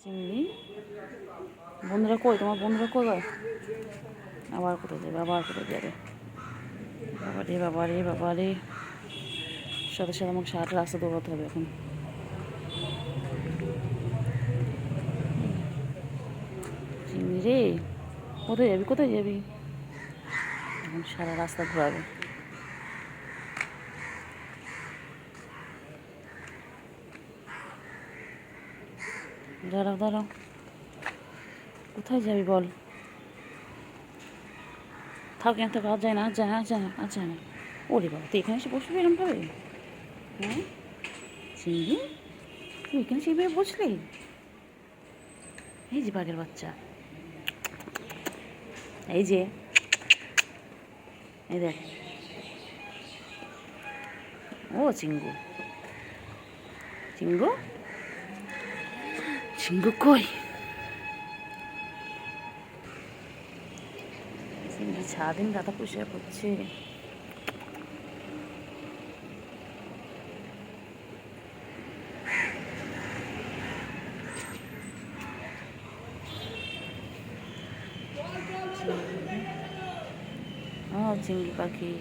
চিংড়ি। বন্ধুরা কই, তোমার বন্ধুরা কই? আবার কোথায় যাবে, আবার কোথায় যাবে? বাবারে বাবারে বাবারে, সাথে সাথে আমাকে সারাটা রাস্তা দৌড়াতে হবে এখন। চিংড়ি রে, কোথায় যাবি, কোথায় যাবি? এখন সারা রাস্তা ঘোরাবে। দাঁড়াও দাঁড়াও, কোথায় যাবি বল? থাক এখান থেকে, আর যায় না, আর যায় না, আর যায় না, আর যায় না। ওরে বাবা, তুই এখানে এসে বসবি এরমভাবে? হ্যাঁ চিংড়ি, তুই এখানে সেইভাবে বসলি? এই যে বাঘের বাচ্চা, এই যে, এই দেখ। ও চিঙ্গু, চিঙ্গু, চিঙ্গু কই? চিংড়ি সারাদিন গাদা পরিষ্কার করছে। ও চিংড়ি পাখি।